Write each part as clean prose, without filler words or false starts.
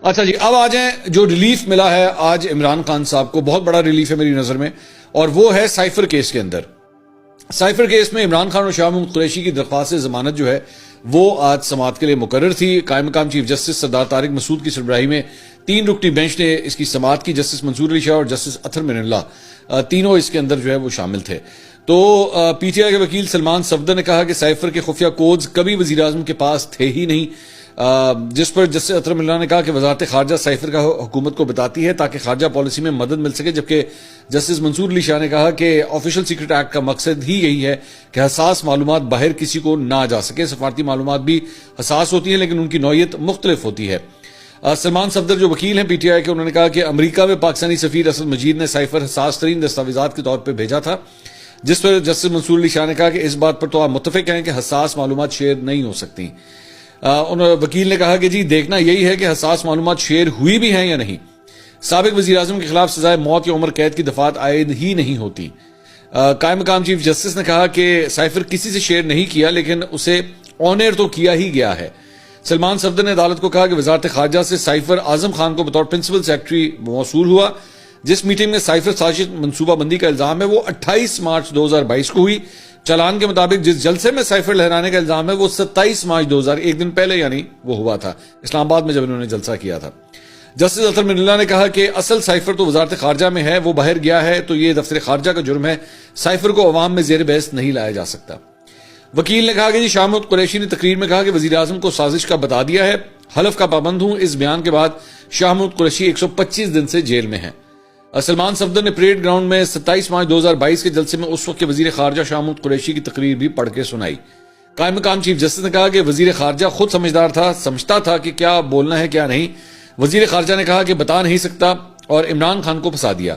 اچھا جی، اب آ جائیں جو ریلیف ملا ہے آج عمران خان صاحب کو، بہت بڑا ریلیف ہے میری نظر میں، اور وہ ہے سائفر کیس کے اندر۔ سائفر کیس میں عمران خان اور شاہ محمود قریشی کی درخواست ضمانت جو ہے وہ آج سماعت کے لیے مقرر تھی۔ قائم مقام چیف جسٹس سردار طارق مسعود کی سربراہی میں 3 رکنی بینچ نے اس کی سماعت کی۔ جسٹس منصور علی شاہ اور جسٹس اطہر من اللہ تینوں اس کے اندر جو ہے وہ شامل تھے۔ تو پی ٹی آئی کے وکیل سلمان صفدر نے کہا کہ سائفر کے خفیہ کوڈز کبھی وزیر اعظم کے پاس تھے ہی نہیں، جس پر جسٹس اطہر من اللہ نے کہا کہ وزارت خارجہ سائفر کا حکومت کو بتاتی ہے تاکہ خارجہ پالیسی میں مدد مل سکے، جبکہ جسٹس منصور علی شاہ نے کہا کہ آفیشل سیکرٹ ایکٹ کا مقصد ہی یہی ہے کہ حساس معلومات باہر کسی کو نہ جا سکے۔ سفارتی معلومات بھی حساس ہوتی ہیں لیکن ان کی نوعیت مختلف ہوتی ہے۔ سلمان صفدر جو وکیل ہیں پی ٹی آئی کے، انہوں نے کہا کہ امریکہ میں پاکستانی سفیر اسد مجید نے سائفر حساس ترین دستاویزات کے طور پہ بھیجا تھا، جس پر جسٹس منصور علی شاہ نے کہا کہ اس بات پر تو آپ متفق ہیں کہ حساس معلومات شیئر نہیں ہو سکتی۔ وکیل نے کہا کہ جی دیکھنا یہی ہے کہ حساس معلومات شیئر ہوئی بھی ہیں یا نہیں۔ سابق وزیر اعظم کے خلاف سزائے موت یا عمر قید کی دفعات عائد ہی نہیں ہوتی۔ قائم مقام چیف جسٹس نے کہا کہ سائفر کسی سے شیئر نہیں کیا لیکن اسے آنر تو کیا ہی گیا ہے۔ سلمان صفدر نے عدالت کو کہا کہ وزارت خارجہ سے سائفر اعظم خان کو بطور پرنسپل سیکرٹری موصول ہوا۔ جس میٹنگ میں سائفر سازش منصوبہ بندی کا الزام ہے وہ 28 مارچ 2022 کو ہوئی۔ چالان کے مطابق جس جلسے میں سائفر لہرانے کا الزام ہے وہ 27 مارچ 2000 ایک دن پہلے یعنی وہ ہوا تھا اسلام آباد میں جب انہوں نے جلسہ کیا تھا۔ جسٹس اطہر من اللہ نے کہا کہ اصل سائفر تو وزارت خارجہ میں ہے، وہ باہر گیا ہے تو یہ دفتر خارجہ کا جرم ہے، سائفر کو عوام میں زیر بحث نہیں لایا جا سکتا۔ وکیل نے کہا کہ جی شاہ محمود قریشی نے تقریر میں کہا کہ وزیر اعظم کو سازش کا بتا دیا ہے، حلف کا پابند ہوں۔ اس بیان کے بعد شاہ محمود قریشی 125 دن سے جیل میں ہیں۔ سلمان صفدر نے پریڈ گراؤنڈ میں 27 مارچ 2022 کے جلسے میں اس وقت کے وزیر خارجہ شاہ محمود قریشی کی تقریر بھی پڑھ کے سنائی۔ قائم مقام چیف جسٹس نے کہا کہ وزیر خارجہ خود سمجھدار تھا، سمجھتا تھا کہ کیا بولنا ہے کیا نہیں۔ وزیر خارجہ نے کہا کہ بتا نہیں سکتا اور عمران خان کو پھنسا دیا۔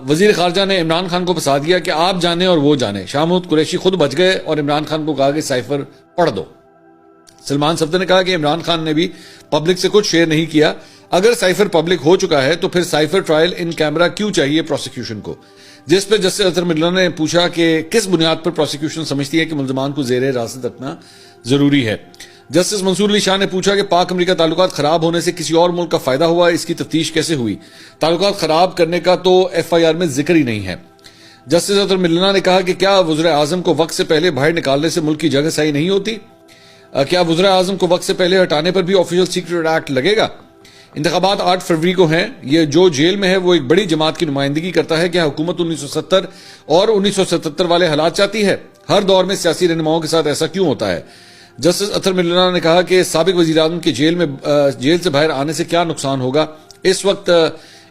وزیر خارجہ نے عمران خان کو پھنسا دیا کہ آپ جانیں اور وہ جانیں۔ شاہ محمود قریشی خود بچ گئے اور عمران خان کو کہا کہ سائفر پڑھ دو۔ سلمان صفدر نے کہا کہ عمران خان نے بھی پبلک سے کچھ شیئر نہیں کیا، اگر سائفر پبلک ہو چکا ہے تو پھر سائفر ٹرائل ان کیمرہ کیوں چاہیے پروسیکیوشن کو، جس پر جسٹس اطہر من اللہ نے پوچھا کہ کس بنیاد پر پروسیکیوشن سمجھتی ہے کہ ملزمان کو زیر حراست رکھنا ضروری ہے۔ جسٹس منصور علی شاہ نے پوچھا کہ پاک امریکہ تعلقات خراب ہونے سے کسی اور ملک کا فائدہ ہوا، اس کی تفتیش کیسے ہوئی؟ تعلقات خراب کرنے کا تو ایف آئی آر میں ذکر ہی نہیں ہے۔ جسٹس اطہر من اللہ نے کہا کہ کیا وزیر اعظم کو وقت سے پہلے باہر نکالنے سے ملک کی جگہ صحیح نہیں ہوتی؟ کیا وزیر اعظم کو وقت سے پہلے ہٹانے پر بھی آفیشل سیکرٹ ایکٹ لگے گا؟ انتخابات 8 فروری کو ہیں، یہ جو جیل میں ہے وہ ایک بڑی جماعت کی نمائندگی کرتا ہے۔ کیا حکومت 1970 اور 1977 والے حالات چاہتی ہے؟ ہر دور میں سیاسی رہنماؤں کے ساتھ ایسا کیوں ہوتا ہے؟ جسٹس اطہر من اللہ نے کہا کہ سابق وزیر اعظم کے جیل سے باہر آنے سے کیا نقصان ہوگا؟ اس وقت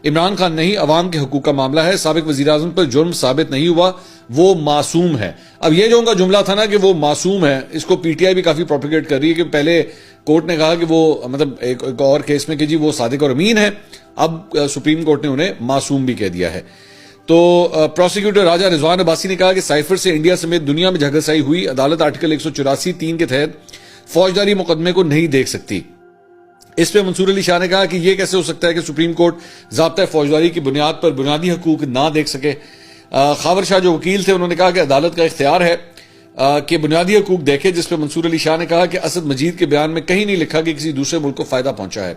عمران خان نہیں، عوام کے حقوق کا معاملہ ہے، سابق وزیر اعظم پر جرم ثابت نہیں ہوا، وہ معصوم ہے۔ اب یہ جو ان کا جملہ تھا نا کہ وہ معصوم ہے، اس کو پی ٹی آئی بھی کافی پروپیگیٹ کر رہی ہے کہ پہلے کورٹ نے کہا کہ وہ مطلب ایک اور کیس میں کہ جی وہ صادق اور امین ہے، اب سپریم کورٹ نے انہیں معصوم بھی کہہ دیا ہے۔ تو پروسیکیوٹر راجہ رضوان عباسی نے کہا کہ سائفر سے انڈیا سمیت دنیا میں جھگڑسائی ہوئی، عدالت آرٹیکل 184(3) کے تحت فوجداری مقدمے کو نہیں دیکھ سکتی۔ اس پہ منصور علی شاہ نے کہا کہ یہ کیسے ہو سکتا ہے کہ سپریم کورٹ ضابطۂ فوجداری کی بنیاد پر بنیادی حقوق نہ دیکھ سکے۔ خاور شاہ جو وکیل تھے انہوں نے کہا کہ عدالت کا اختیار ہے کہ بنیادی حقوق دیکھے، جس پہ منصور علی شاہ نے کہا کہ اسد مجید کے بیان میں کہیں نہیں لکھا کہ کسی دوسرے ملک کو فائدہ پہنچا ہے۔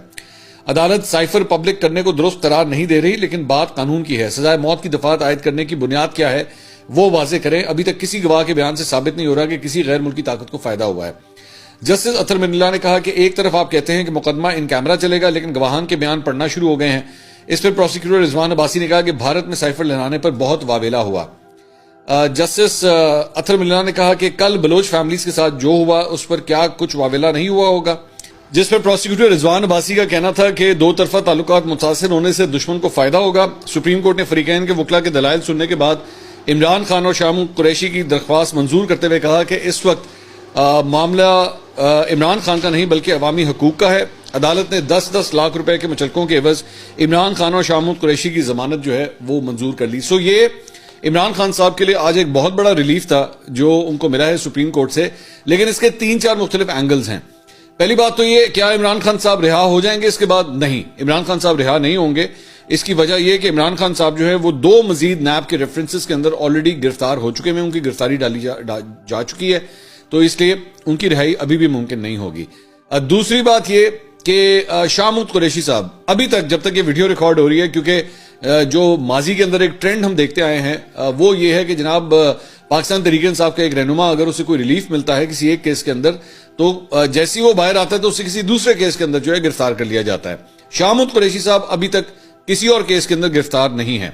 عدالت سائفر پبلک کرنے کو درست قرار نہیں دے رہی لیکن بات قانون کی ہے، سزائے موت کی دفعات عائد کرنے کی بنیاد کیا ہے وہ واضح کریں۔ ابھی تک کسی گواہ کے بیان سے ثابت نہیں ہو رہا کہ کسی غیر ملکی طاقت کو فائدہ ہوا ہے۔ جسٹس اطہر من اللہ نے کہا کہ ایک طرف آپ کہتے ہیں کہ مقدمہ ان کیمرہ چلے گا لیکن گواہان کے بیان پڑھنا شروع ہو گئے ہیں۔ اس پر پروسیکیوٹر رضوان عباسی نے کہا کہ بھارت میں سائفر لہرانے پر بہت واویلا ہوا۔ جسٹس اطہر من اللہ نے کہا کہ کل بلوچ فیملیز کے ساتھ جو ہوا اس پر کیا کچھ واویلا نہیں ہوا ہوگا، جس پر پروسیکیوٹر رضوان عباسی کا کہنا تھا کہ دو طرفہ تعلقات متاثر ہونے سے دشمن کو فائدہ ہوگا۔ سپریم کورٹ نے فریقین کے وکلا کے دلائل سننے کے بعد عمران خان اور شاہ محمود قریشی کی درخواست منظور کرتے ہوئے کہا کہ اس وقت معاملہ عمران خان کا نہیں بلکہ عوامی حقوق کا ہے۔ عدالت نے 10-10 لاکھ روپے کے مچلکوں کے عوض عمران خان اور شاہ محمود قریشی کی ضمانت جو ہے وہ منظور کر لی۔ سو یہ عمران خان صاحب کے لیے آج ایک بہت بڑا ریلیف تھا جو ان کو ملا ہے سپریم کورٹ سے، لیکن اس کے 3-4 مختلف اینگلز ہیں۔ پہلی بات تو یہ کیا عمران خان صاحب رہا ہو جائیں گے اس کے بعد؟ نہیں، عمران خان صاحب رہا نہیں ہوں گے۔ اس کی وجہ یہ کہ عمران خان صاحب جو ہے وہ 2 مزید نیب کے ریفرنسز کے اندر آلریڈی گرفتار ہو چکے ہیں، ان کی گرفتاری ڈالی جا چکی ہے، تو اس لیے ان کی رہائی ابھی بھی ممکن نہیں ہوگی۔ دوسری بات یہ کہ شاہ محمود قریشی صاحب ابھی تک، جب تک یہ ویڈیو ریکارڈ ہو رہی ہے، کیونکہ جو ماضی کے اندر ایک ٹرینڈ ہم دیکھتے آئے ہیں وہ یہ ہے کہ جناب پاکستان تحریک انصاف کا ایک رہنما اگر اسے کوئی ریلیف ملتا ہے کسی ایک کیس کے اندر، تو جیسی وہ باہر آتا ہے تو اسے کسی دوسرے کیس کے اندر جو ہے گرفتار کر لیا جاتا ہے. شاہ محمود قریشی صاحب ابھی تک کسی اور کیس کے اندر گرفتار نہیں ہیں.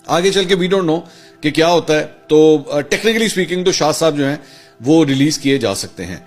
آگے چل کے وی ڈونٹ نو کہ کیا ہوتا ہے. تو ٹیکنیکلی سپیکنگ تو شاہ صاحب جو ہیں وہ ریلیز کیے جا سکتے ہیں.